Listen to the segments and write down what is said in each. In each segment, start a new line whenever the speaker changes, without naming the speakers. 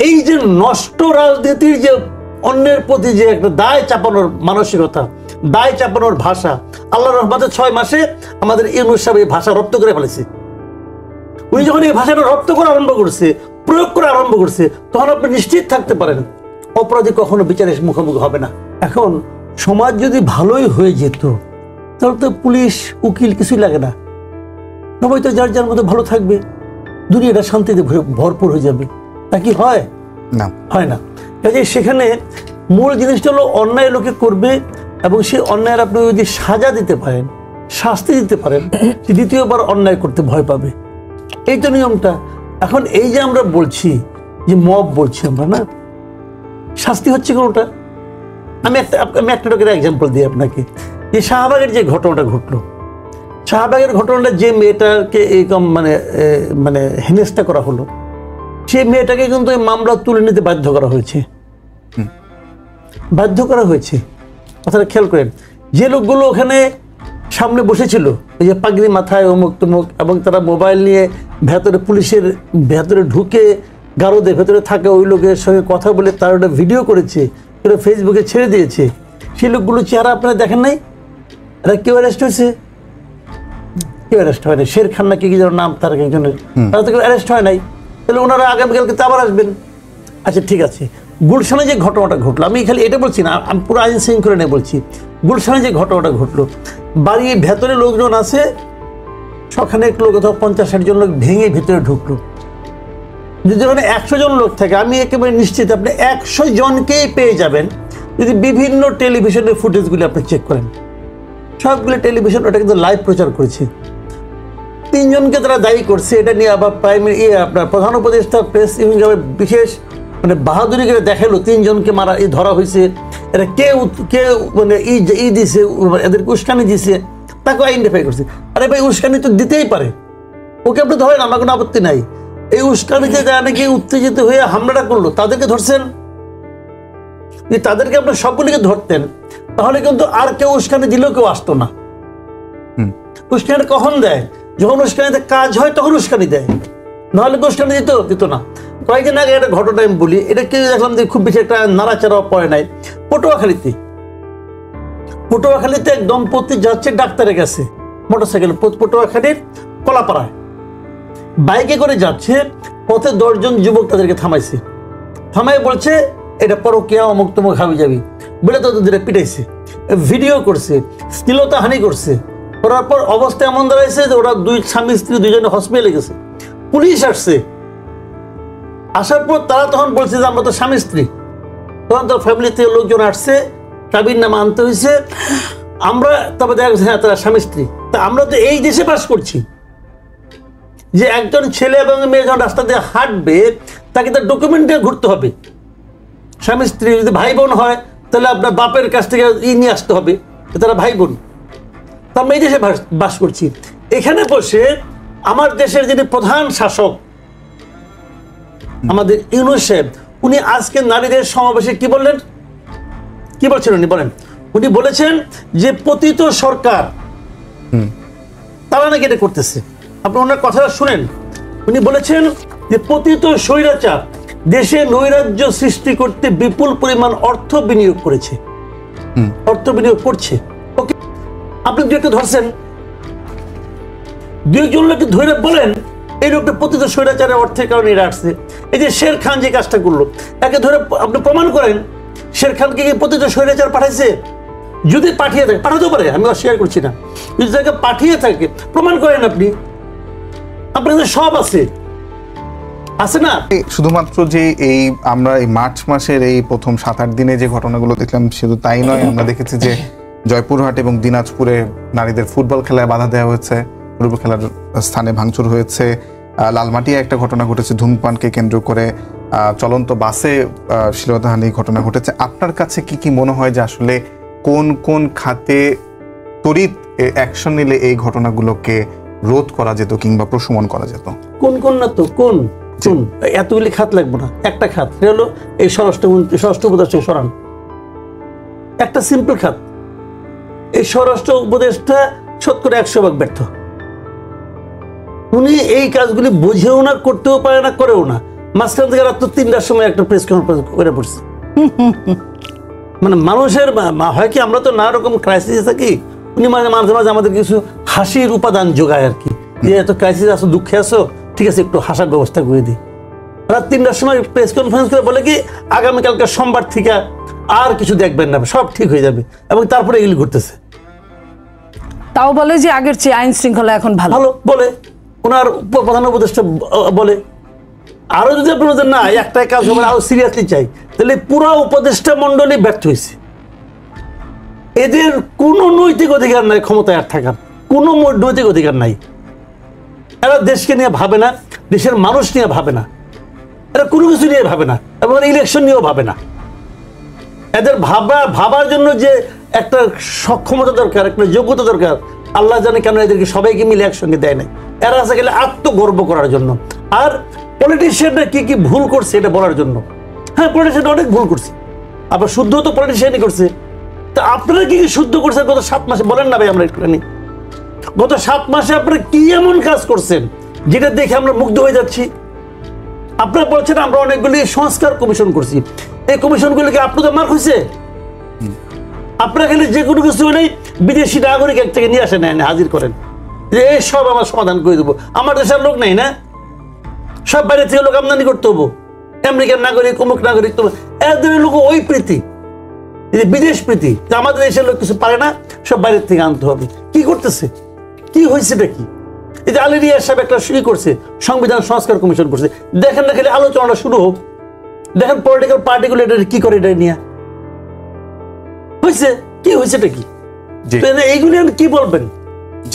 এই যে নষ্ট রাজনীতির যে অন্যের প্রতি যে একটা দায় চাপানোর মানসিকতা, দায় চাপানোর ভাষা, আল্লাহর রহমতে 6 মাসে আমাদের ইউনূস সাহেব এই ভাষা রপ্ত করে ফেলেছে। উনি যখন এই ভাষাটা রপ্ত করা আরম্ভ করছে, প্রয়োগ করা আরম্ভ করছে, তখন আপনি নিশ্চিত থাকতে পারেন অপরাধী কখনো বিচারের মুখোমুখি হবে না। এখন সমাজ যদি ভালোই হয়ে যেত তাহলে তো পুলিশ উকিল কিছুই লাগে না, সবাই তো যার যার মধ্যে ভালো থাকবে, দুনিয়াটা শান্তিতে ভরপুর হয়ে যাবে। তা কি হয়?
না,
হয় না। কাজে সেখানে মূল জিনিসটা হলো অন্যায় লোকে করবে এবং সেই অন্যায়ের আপনি যদি সাজা দিতে পারেন, শাস্তি দিতে পারেন, সে দ্বিতীয়বার অন্যায় করতে ভয় পাবে। এই তো নিয়মটা। এখন এই যে আমরা বলছি যে মব বলছি আমরা, না শাস্তি হচ্ছে কোনটা? আমি একটা লোকের এক্সাম্পল দিই আপনাকে, যে শাহবাগের যে ঘটনাটা ঘটলো, শাহবাগের ঘটনাটা যে মেয়েটাকে এরকম মানে হেনস্থা করা হলো, সেই মেয়েটাকে কিন্তু এই মামলা তুলে নিতে বাধ্য করা হয়েছে, বাধ্য করা হয়েছে। কথাটা খেয়াল করেন, যে লোকগুলো ওখানে সামনে বসেছিল, ওই যে পাগড়ি মাথায় অমুক তমুক, এবং তারা মোবাইল নিয়ে ভেতরে পুলিশের ভেতরে ঢুকে গারদের ভেতরে থাকে ওই লোকের সঙ্গে কথা বলে তার ওটা ভিডিও করেছে, ওটা ফেসবুকে ছেড়ে দিয়েছে, সেই লোকগুলো চেহারা আপনারা দেখেন নাই? এরা কেউ অ্যারেস্ট হয়েছে? কেউ অ্যারেস্ট হয় নাই। শের খান নাকি কি যেন নাম তার একজনের, তারা তো কেউ অ্যারেস্ট হয় নাই। তাহলে ওনারা আগামীকালকে তো আবার আসবেন। আচ্ছা ঠিক আছে, গুলশানে যে ঘটনাটা ঘটলো, আমি খালি এটা বলছি না, আমি পুরো আইন শৃঙ্খলা নিয়ে বলছি। গুলশানে যে ঘটনাটা ঘটলো, বাড়ির ভেতরে লোকজন আছে, সখানে এক লোক অথবা 50-60 জন লোক ভেঙে ভিতরে ঢুকলো। যদি ওখানে 100 জন লোক থাকে, আমি একেবারে নিশ্চিত আপনি 100 জনকেই পেয়ে যাবেন যদি বিভিন্ন টেলিভিশনের ফুটেজগুলি আপনি চেক করেন। সবগুলো টেলিভিশন ওটা কিন্তু লাইভ প্রচার করেছে। 3 জনকে তারা দায়ী করছে, এটা নিয়ে আবার আপনার প্রধান উপদেষ্টা প্রেস বিশেষ মানে বাহাদুরি করে দেখালো 3 জনকে মারা ধরা হয়েছে, এটা কে মানে দিছে, এদেরকে উস্কানি দিছে, তাকে আইডেন্টিফাই করছে। আরে ভাই, উস্কানি তো দিতেই পারে, ওকে আপনি ধরেন, আমার কোনো আপত্তি নাই। এই উস্কানিতে যারা নাকি উত্তেজিত হয়ে হামলাটা করলো তাদেরকে ধরছেন, তাদেরকে আপনার সবগুলিকে ধরতেন, তাহলে কিন্তু আর কেউ উস্কানি দিলেও কেউ আসতো না। উস্কানিটা কখন দেয়? যখন উস্কানিতে কাজ হয় তখন উস্কানি দেয়, নাহলে উস্কানি দিত না। কয়েকদিন আগে একটা ঘটনা আমি বলি, এটা কেউ দেখলাম যে খুব বেশি একটা নাড়াচাড়াও পড়ে নাই। পটুয়াখালীতে এক দম্পতি যাচ্ছে ডাক্তারের কাছে মোটরসাইকেল, পটুয়াখালীর কলাপাড়ায় বাইকে করে যাচ্ছে, পথে 10 জন যুবক তাদেরকে থামাইছে, থামাই বলছে এটা পরকীয়া অমুক তমুক হাবি যাবি বলে তাদের পিটাইছে, ভিডিও করছে, শ্লীলতাহানি করছে। করার পর অবস্থা এমন দাঁড়াইছে যে ওরা 2 স্বামী স্ত্রী 2 জনে হসপিটালে গেছে। পুলিশ আসছে, আসার পর তারা তখন বলছে যে আমরা তো স্বামী স্ত্রী। তখন তার ফ্যামিলি থেকে লোকজন আসছে, কাবির নামা আনতে হয়েছে, আমরা তবে দেখা গেছে হ্যাঁ তারা স্বামী স্ত্রী। তা আমরা তো এই দেশে বাস করছি যে একজন ছেলে এবং মেয়ে যখন রাস্তা দিয়ে হাঁটবে তাকে তার ডকুমেন্ট নিয়ে ঘুরতে হবে। স্বামী স্ত্রী যদি ভাই বোন হয় তাহলে আপনার বাপের কাছ থেকে নিয়ে আসতে হবে, তারা ভাই বোন। তা আমরা এই দেশে বাস করছি। এখানে বসে আমার দেশের যিনি প্রধান শাসক আমাদের ইউনূস সাহেব, উনি আজকে নারীদের সমাবেশে কি বললেন, কি বলছেন উনি বলেন? উনি বলেছেন যে পতিত সরকার তারা নাকি এটা করতেছে। আপনি ওনার কথাটা শুনেন। উনি বলেছেন যে পতিত স্বৈরাচার দেশে নৈরাজ্য সৃষ্টি করতে বিপুল পরিমাণ অর্থ বিনিয়োগ করেছে, অর্থ বিনিয়োগ করছে। ওকে, আপনি 2 একটা ধরছেন, 2 জন লোককে ধরে বলেন এই লোকটা পতিত স্বৈরাচারের অর্থের কারণে এরা আসছে। এই যে শের খান যে কাজটা করলো, একে ধরে আপনি প্রমাণ করেন শের খানকে কি পতিত স্বৈরাচার পাঠাইছে? যদি পাঠিয়ে থাকে, পাঠাতেও পারে, আমি অস্বীকার করছি না, যদি তাকে পাঠিয়ে থাকে প্রমাণ করেন। আপনি আপনার কাছে সব আছে না?
শুধুমাত্র যে এই আমরা এই মার্চ মাসের এই প্রথম 7-8 দিনে যে ঘটনাগুলো দেখলাম শুধু তাই নয়, আমরা দেখেছি যে জয়পুরহাট এবং দিনাজপুরে নারীদের ফুটবল খেলায় বাধা দেওয়া হয়েছে, ফুটবল খেলার স্থানে ভাঙচুর হয়েছে। লালমাটিয়া একটা ঘটনা ঘটেছে, ধূমপানকে কেন্দ্র করে চলন্ত বাসে শ্লীলতাহানি ঘটনা ঘটেছে। আপনার কাছে কি মনে হয় যে আসলে কোন কোন খাতে তড়িৎ অ্যাকশন নিলে এই ঘটনাগুলোকে রোধ করা যেত কিংবা প্রশমন করা যেত?
কোন না তো কোন এতগুলি খাত লাগবে না, একটা খাত হলো এই স্বরাষ্ট্র উপদেষ্টা সরান। একটা সিম্পল খাত, এই স্বরাষ্ট্র উপদেষ্টা 100% ব্যর্থ। উনি এই কাজগুলি বুঝেও না, করতেও পারে না, করেও না। মাঝখান থেকে রাত 3টার সময় একটা প্রেস কনফারেন্স করে পড়ছে। মানে মানুষের হয় কি, আমরা তো নানা রকম ক্রাইসিসে থাকি, উনি মাঝে মাঝে মাঝে আমাদের কিছু হাসির উপাদান যোগায় আর কি, যে এত ক্রাইসিস আছো, দুঃখে আছো, ঠিক আছে একটু হাসার ব্যবস্থা করে দিই। রাত 3টার সময় প্রেস কনফারেন্স করে বলে কি আগামীকালকে সোমবার থেকে আর কিছু দেখবেন না, সব ঠিক হয়ে যাবে, এবং তারপরে এগুলি ঘুরতেছে।
তাও বলে যে আগের চেয়ে আইন শৃঙ্খলা এখন ভালো
ভালো বলে ওনার প্রধান উপদেষ্টা বলে। আরো যদি আপনি বলতেন না একটাই কাজ হবে, আরো সিরিয়াসলি চাই, তাহলে পুরো উপদেষ্টা মন্ডলী ব্যর্থ হয়েছে। এদের কোনো নৈতিক অধিকার নাই ক্ষমতায় আর থাকার, কোনো নৈতিক অধিকার নাই। এরা দেশকে নিয়ে ভাবে না, দেশের মানুষ নিয়ে ভাবে না, এরা কোনো কিছু নিয়ে ভাবে না, এবং ইলেকশন নিয়েও ভাবে না। এদের ভাবার জন্য যে একটা সক্ষমতা দরকার, একটা যোগ্যতা দরকার, আল্লাহ জানে কেন এদেরকে সবাইকে মিলে একসঙ্গে দেয় নাই। এরা আছে গেলে আত্মগর্ব করার জন্য, আর পলিটিশিয়ানরা কি কি ভুল করছে এটা বলার জন্য। হ্যাঁ, পলিটিশিয়ান অনেক ভুল করছে, আবার শুদ্ধ তো পলিটিশিয়ানই করছে। তা আপনারা কি কি শুদ্ধ করছেন গত 7 মাসে বলেন না ভাই, আমরা একটুখানি গত 7 মাসে আপনারা কি এমন কাজ করছেন যেটা দেখে আমরা মুগ্ধ হয়ে যাচ্ছি। আপনারা বলছেন আমরা অনেকগুলি সংস্কার কমিশন করছি, এই কমিশনগুলিকে আপনাদের মার্ক হয়েছে? আপনারা এখানে যে কোনো কিছু হলেই বিদেশি নাগরিক এক থেকে নিয়ে আসেন, হাজির করেন যে এই সব আমার সমাধান করে দেবো। আমার দেশের লোক নেই না, সব বাইরে থেকে লোক আমদানি করতে হবো, আমেরিকার নাগরিক, অমুক নাগরিক, তো এদের লোক ওই প্রীতি, বিদেশ প্রীতি, আমাদের দেশের লোক কিছু পারে না, সব বাইরের থেকে আনতে হবে। কি করতেছে, কি হয়েছে এটা কি? এই যে আলী রিয়াজ সাহেব একটা শুরু করছে, সংবিধান সংস্কার কমিশন করছে, দেখেন না, খালি আলোচনাটা শুরু হোক, দেখেন পলিটিক্যাল পার্টিগুলো এটা কি করে, এটা নিয়ে হয়েছে কি, হয়েছে এটা কি, এইগুলি কি বলবেন?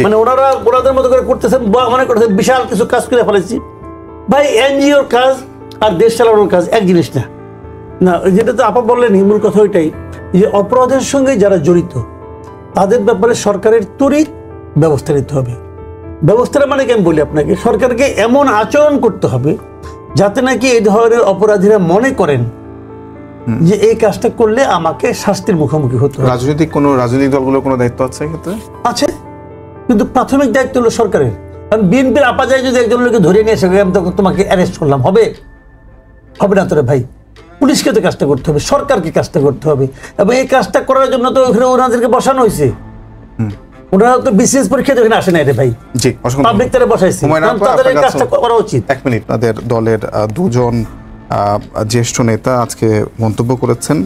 মানে ওনারা ওনাদের মতো করে করতেছেন, মনে করতেছেন বিশাল কিছু কাজ করে ফেলেছি। ভাই, এনজিওর কাজ আর দেশ চালানোর কাজ এক জিনিস না। না, যেটা তো আপা বললেন, মূল কথা ওইটাই, যে অপরাধের সঙ্গে যারা জড়িত তাদের ব্যাপারে সরকারের ত্বরিত ব্যবস্থা নিতে হবে। ব্যবস্থাটা মানে কি আমি বলি আপনাকে, সরকারকে এমন আচরণ করতে হবে যাতে নাকি এই ধরনের অপরাধীরা মনে করেন যে এই কাজটা করলে আমাকে শাস্তির মুখোমুখি হতে হবে।
রাজনৈতিক দলগুলোর কোনো দায়িত্ব আছে ক্ষেত্রে? আছে,
কিন্তু প্রাথমিক দায়িত্ব হলো সরকারের। কারণ বিএনপির আপা যায় যদি একজন লোককে ধরে নিয়ে এসে আমি তখন তোমাকে অ্যারেস্ট করলাম, হবে না তোরে ভাই? পুলিশকে তো কাজটা করতে হবে, সরকারকে কাজটা করতে হবে, এবং এই কাজটা করার জন্য তো ওখানে ওনাদেরকে বসানো হয়েছে। ওনারা তো বিসিএস পরীক্ষা তো এখানে আসে নাই রে ভাই,
জি,
পাবলিক তারা বসাইছে, তাদের এই কাজটা করা উচিত।
1 মিনিট, তাদের দলের 2 জন জ্যেষ্ঠ নেতা আজকে মন্তব্য করেছেন,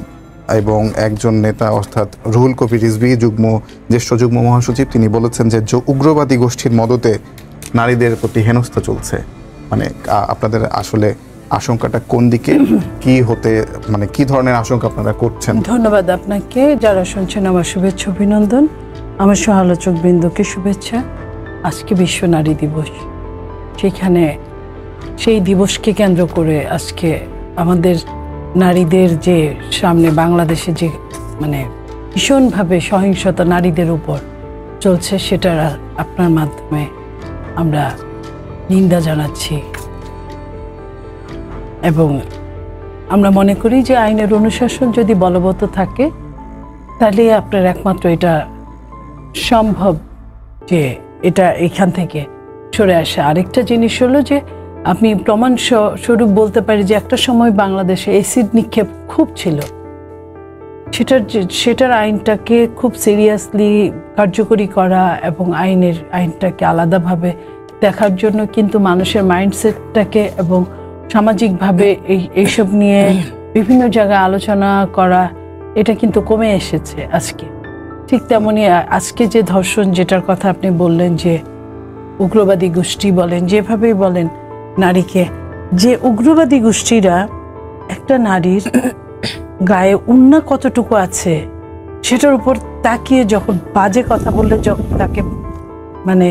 এবং একজন নেতা অর্থাৎ রুহুল কবির রিজভী জ্যেষ্ঠ যুগ্ম মহাসচিব, তিনি বলেছেন যে উগ্রবাদী গোষ্ঠীর মদতে নারীদের প্রতি হেনস্থা চলছে। মানে আপনাদের আসলে আশঙ্কাটা কোন দিকে, কি হতে, মানে কি ধরনের আশঙ্কা আপনারা করছেন?
ধন্যবাদ আপনাকে, যারা শুনছেন আমার শুভেচ্ছা অভিনন্দন, আমার সহালোচক বৃন্দকে শুভেচ্ছা। আজকে বিশ্ব নারী দিবস, সেখানে সেই দিবসকে কেন্দ্র করে আজকে আমাদের নারীদের যে সামনে বাংলাদেশে যে মানে ভীষণভাবে সহিংসতা নারীদের উপর চলছে, সেটা আপনার মাধ্যমে আমরা নিন্দা জানাচ্ছি, এবং আমরা মনে করি যে আইনের অনুশাসন যদি বলবৎ থাকে তাহলে আপনার একমাত্র এটা সম্ভব যে এটা এখান থেকে সরে আসে। আরেকটা জিনিস হলো যে আপনি প্রমাণ স্বরূপ বলতে পারি যে একটা সময় বাংলাদেশে অ্যাসিড নিক্ষেপ খুব ছিল, সেটার আইনটাকে খুব সিরিয়াসলি কার্যকরী করা এবং আইনটাকে আলাদাভাবে দেখার জন্য কিন্তু মানুষের মাইন্ডসেটটাকে এবং সামাজিকভাবে এইসব নিয়ে বিভিন্ন জায়গায় আলোচনা করা, এটা কিন্তু কমে এসেছে আজকে। ঠিক তেমনি আজকে যে ধর্ষণ, যেটার কথা আপনি বললেন, যে উগ্রবাদী গোষ্ঠী বলেন, যেভাবেই বলেন নারীকে, যে উগ্রবাদী গোষ্ঠীরা একটা নারীর গায়ে উন্না কতটুকু আছে সেটার উপর তাকিয়ে যখন বাজে কথা বললে, যখন তাকে মানে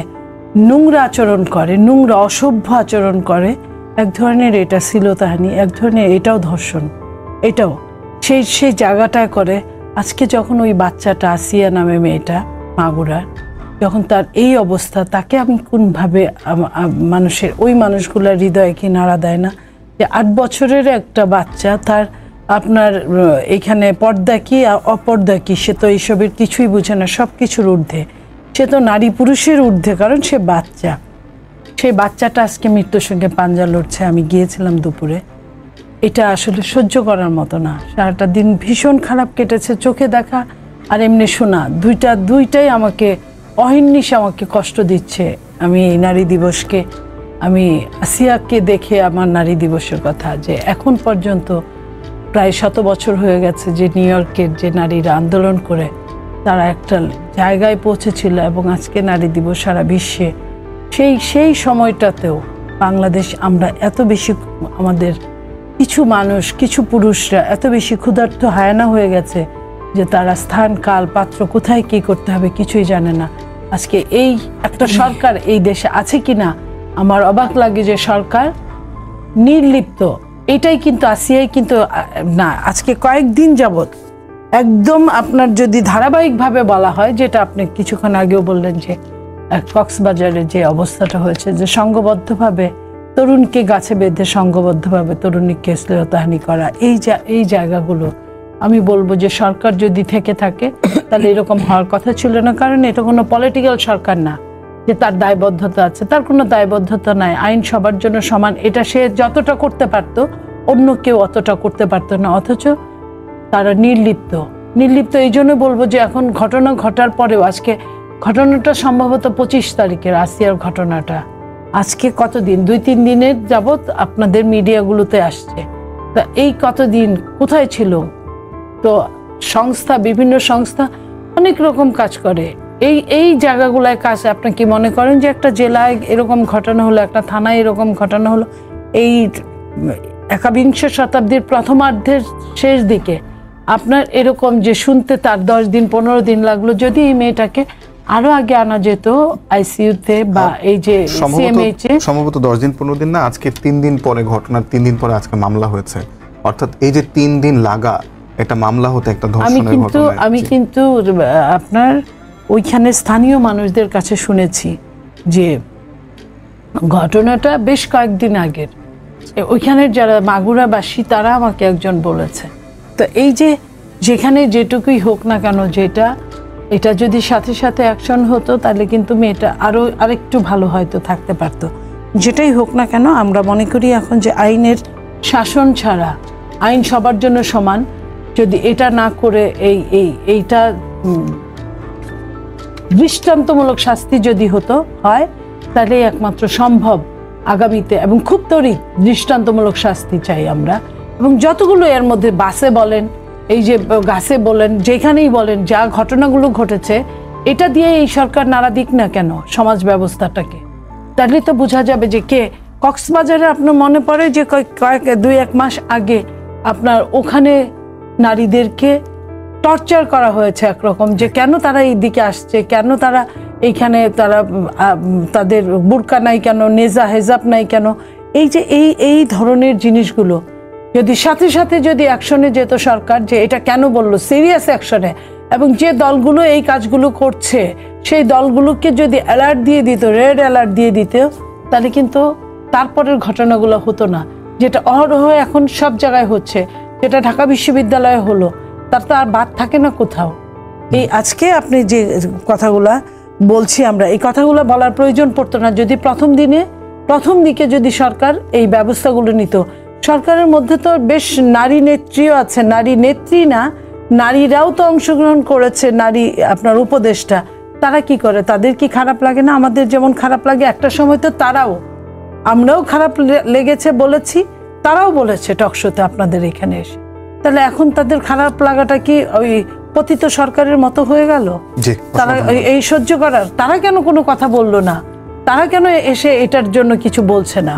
নোংরা আচরণ করে, নোংরা অসভ্য আচরণ করে, এক ধরনের এটা শ্লীলতাহানি, এক ধরনের এটাও ধর্ষণ, এটাও সেই জায়গাটায় করে। আজকে যখন ওই বাচ্চাটা, আসিয়া নামে মেয়েটা, মাগুরার, যখন তার এই অবস্থা, তাকে আমি কোনভাবে মানুষের, ওই মানুষগুলোর হৃদয়ে কি নাড়া দেয় না যে 8 বছরের একটা বাচ্চা, তার আপনার এখানে পর্দা কি অপর্দা কি, সে তো এইসবের কিছুই বুঝে না, সব কিছুর ঊর্ধ্বে, সে তো নারী পুরুষের ঊর্ধ্বে, কারণ সে বাচ্চা। সেই বাচ্চাটা আজকে মৃত্যুর সঙ্গে পাঞ্জা লড়ছে। আমি গিয়েছিলাম দুপুরে, এটা আসলে সহ্য করার মতো না। সারাটা দিন ভীষণ খারাপ কেটেছে, চোখে দেখা আর এমনি শোনা দুইটাই আমাকে অহির্নিশ আমাকে কষ্ট দিচ্ছে। আমি এই নারী দিবসকে, আমি আসিয়াকে দেখে আমার নারী দিবসের কথা, যে এখন পর্যন্ত প্রায় 100 বছর হয়ে গেছে যে নিউ ইয়র্কের যে নারীরা আন্দোলন করে তারা একটা জায়গায় পৌঁছেছিল, এবং আজকে নারী দিবস সারা বিশ্বে সেই সময়টাতেও বাংলাদেশ আমরা এত বেশি, আমাদের কিছু মানুষ, কিছু পুরুষরা এত বেশি ক্ষুধার্ত হায়ানা হয়ে গেছে যে তারা স্থান, কাল, পাত্র, কোথায় কি করতে হবে কিছুই জানে না। আজকে এই একটা সরকার এই দেশে আছে কিনা আমার অবাক লাগে, যে সরকার নির্লিপ্ত। এটাই কিন্তু আসিয়াই কিন্তু না, আজকে কয়েকদিন যাবত একদম আপনার যদি ধারাবাহিকভাবে বলা হয়, যেটা আপনি কিছুক্ষণ আগেও বললেন যে কক্সবাজারে যে অবস্থাটা হয়েছে, যে সংঘবদ্ধভাবে তরুণকে গাছে বেঁধে সংঘবদ্ধভাবে তরুণীকে শ্লীলতাহানি করা, এই জায়গাগুলো আমি বলবো যে সরকার যদি থেকে থাকে তাহলে এরকম হওয়ার কথা ছিল না। কারণ এটা কোনো পলিটিক্যাল সরকার না যে তার দায়বদ্ধতা আছে, তার কোনো দায়বদ্ধতা নাই। আইন সবার জন্য সমান, এটা সে যতটা করতে পারতো অন্য কেউ অতটা করতে পারতো না, অথচ তারা নির্লিপ্ত। এই জন্য বলবো যে এখন ঘটনা ঘটার পরেও, আজকে ঘটনাটা সম্ভবত 25 তারিখের আসিয়ার ঘটনাটা, আজকে কতদিন, 2-3 দিনের যাবৎ আপনাদের মিডিয়াগুলোতে আসছে। তা এই কতদিন কোথায় ছিল? তো সংস্থা, বিভিন্ন সংস্থা অনেক রকম কাজ করে এই জায়গাগুলোয় কাজ। আপনি কি মনে করেন যে একটা জেলায় এরকম ঘটনা হলো, একটা থানায় এরকম ঘটনা হলো, এই 21 শতাব্দীর প্রথমার্ধের শেষ দিকে আপনার এরকম যে শুনতে তার 10 দিন 15 দিন লাগলো? যদি এই মেয়েটাকে আরো আগে আনা যেত আইসিইউতে বা এই যে সিএমএইচ এ,
সম্ভবত 10 দিন 15 দিন না, আজকে 3 দিন পরে, ঘটনার 3 দিন পরে আজকে মামলা হয়েছে। অর্থাৎ এই যে 3 দিন লাগা একটা মামলা হতে, একটা ধর্ষণের ঘটনা।
আমি কিন্তু আপনার ওইখানে স্থানীয় মানুষদের কাছে শুনেছি যে ঘটনাটা বেশ কয়েকদিন আগের, ওইখানের যারা মাগুরাবাসী তারা আমাকে একজন বলেছে। তো এই যে যেখানে যেটুকুই হোক না কেন, এটা যদি সাথে সাথে অ্যাকশন হতো তাহলে কিন্তু মেয়েটা আরেকটু ভালো হয়তো থাকতে পারতো। যেটাই হোক না কেন, আমরা মনে করি এখন যে আইনের শাসন ছাড়া, আইন সবার জন্য সমান, যদি এটা না করে এইটা দৃষ্টান্তমূলক শাস্তি যদি হয় তাহলে একমাত্র সম্ভব আগামীতে, এবং খুব তরিত দৃষ্টান্তমূলক শাস্তি চাই আমরা। এবং যতগুলো এর মধ্যে বাসে বলেন, এই যে গাছে বলেন, যেখানেই বলেন, যা ঘটনাগুলো ঘটেছে, এটা দিয়ে এই সরকার নাড়া দিক না কেন সমাজ ব্যবস্থাটাকে, তাহলে তো বোঝা যাবে যে কে। কক্সবাজারে আপনার মনে পড়ে যে 2-1 মাস আগে আপনার ওখানে নারীদেরকে টর্চার করা হয়েছে একরকম, যে কেন তারা এই দিকে আসছে, কেন তারা এইখানে, তাদের বুরকা নাই কেন, নেজা হেজাব নাই কেন, এই যে এই ধরনের জিনিসগুলো যদি সাথে সাথে যদি অ্যাকশনে যেত সরকার, যে এটা কেন বললো, সিরিয়াস অ্যাকশনে, এবং যে দলগুলো এই কাজগুলো করছে সেই দলগুলোকে যদি অ্যালার্ট দিয়ে দিত, রেড অ্যালার্ট দিয়ে দিত, তাহলে কিন্তু তারপরের ঘটনাগুলো হতো না, যেটা অহরহ এখন সব জায়গায় হচ্ছে, যেটা ঢাকা বিশ্ববিদ্যালয়ে হলো, তার তো আর বাদ থাকে না কোথাও। এই আজকে আপনি যে কথাগুলা বলছি আমরা, এই কথাগুলো বলার প্রয়োজন পড়তো না যদি প্রথম দিকে যদি সরকার এই ব্যবস্থাগুলো নিত। সরকারের মধ্যে তো বেশ নারী নেত্রীও আছে, নারী নেত্রী না, নারীরাও তো অংশগ্রহণ করেছে, নারী আপনার উপদেষ্টা, তারা কি করে? তাদের কি খারাপ লাগে না? আমাদের যেমন খারাপ লাগে, একটা সময় তো আমরাও খারাপ লেগেছে বলেছি, তারাও বলেছে টকশোতে আপনাদের এখানে এসে। তাহলে এখন তাদের খারাপ লাগাটা কি ওই পতিত সরকারের মতো হয়ে গেল? তারা এই সহ্য করার, তারা কেন কোনো কথা বললো না? তারা কেন এসে এটার জন্য কিছু বলছে না?